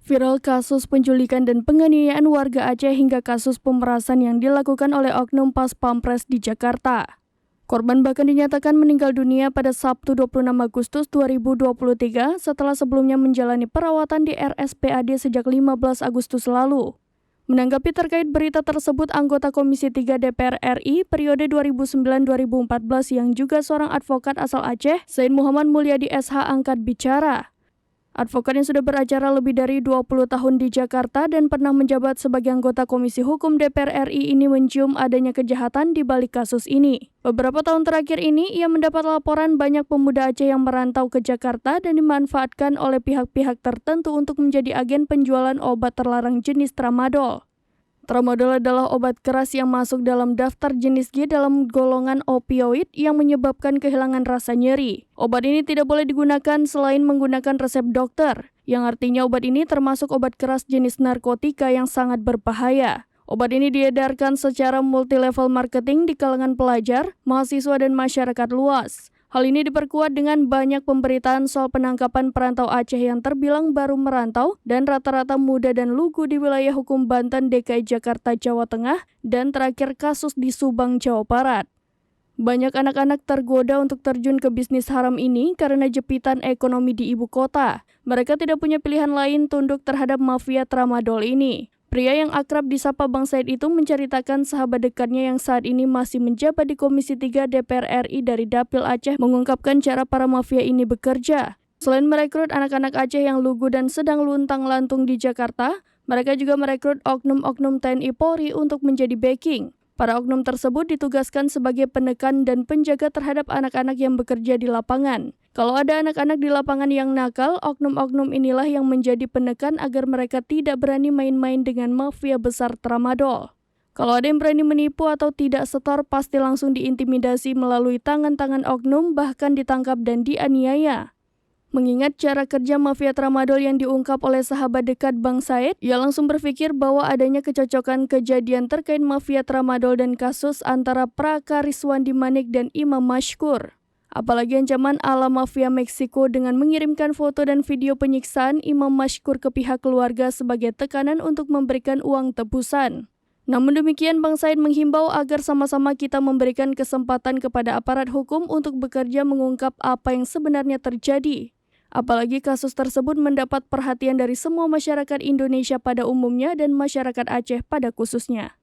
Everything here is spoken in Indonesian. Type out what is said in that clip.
Viral kasus penculikan dan penganiayaan warga Aceh hingga kasus pemerasan yang dilakukan oleh oknum Pas Pampres di Jakarta. Korban bahkan dinyatakan meninggal dunia pada Sabtu 26 Agustus 2023 setelah sebelumnya menjalani perawatan di RSPAD sejak 15 Agustus lalu. Menanggapi terkait berita tersebut, anggota Komisi 3 DPR RI periode 2009-2014 yang juga seorang advokat asal Aceh, Said Muhammad Mulyadi SH angkat bicara. Advokat yang sudah beracara lebih dari 20 tahun di Jakarta dan pernah menjabat sebagai anggota Komisi Hukum DPR RI ini mencium adanya kejahatan di balik kasus ini. Beberapa tahun terakhir ini, ia mendapat laporan banyak pemuda Aceh yang merantau ke Jakarta dan dimanfaatkan oleh pihak-pihak tertentu untuk menjadi agen penjualan obat terlarang jenis tramadol. Tramadol adalah obat keras yang masuk dalam daftar jenis G dalam golongan opioid yang menyebabkan kehilangan rasa nyeri. Obat ini tidak boleh digunakan selain menggunakan resep dokter, yang artinya obat ini termasuk obat keras jenis narkotika yang sangat berbahaya. Obat ini diedarkan secara multilevel marketing di kalangan pelajar, mahasiswa, dan masyarakat luas. Hal ini diperkuat dengan banyak pemberitaan soal penangkapan perantau Aceh yang terbilang baru merantau dan rata-rata muda dan lugu di wilayah hukum Banten, DKI Jakarta, Jawa Tengah, dan terakhir kasus di Subang, Jawa Barat. Banyak anak-anak tergoda untuk terjun ke bisnis haram ini karena jepitan ekonomi di ibu kota. Mereka tidak punya pilihan lain tunduk terhadap mafia tramadol ini. Pria yang akrab disapa Bang Said itu menceritakan sahabat dekatnya yang saat ini masih menjabat di Komisi 3 DPR RI dari Dapil Aceh mengungkapkan cara para mafia ini bekerja. Selain merekrut anak-anak Aceh yang lugu dan sedang luntang-lantung di Jakarta, mereka juga merekrut oknum-oknum TNI Polri untuk menjadi backing. Para oknum tersebut ditugaskan sebagai penekan dan penjaga terhadap anak-anak yang bekerja di lapangan. Kalau ada anak-anak di lapangan yang nakal, oknum-oknum inilah yang menjadi penekan agar mereka tidak berani main-main dengan mafia besar tramadol. Kalau ada yang berani menipu atau tidak setor, pasti langsung diintimidasi melalui tangan-tangan oknum, bahkan ditangkap dan dianiaya. Mengingat cara kerja mafia tramadol yang diungkap oleh sahabat dekat Bang Said, ia langsung berpikir bahwa adanya kecocokan kejadian terkait mafia tramadol dan kasus antara Praka Rizwandi Manik dan Imam Mashkur. Apalagi ancaman ala mafia Meksiko dengan mengirimkan foto dan video penyiksaan Imam Mashkur ke pihak keluarga sebagai tekanan untuk memberikan uang tebusan. Namun demikian, Bang Said menghimbau agar sama-sama kita memberikan kesempatan kepada aparat hukum untuk bekerja mengungkap apa yang sebenarnya terjadi. Apalagi kasus tersebut mendapat perhatian dari semua masyarakat Indonesia pada umumnya dan masyarakat Aceh pada khususnya.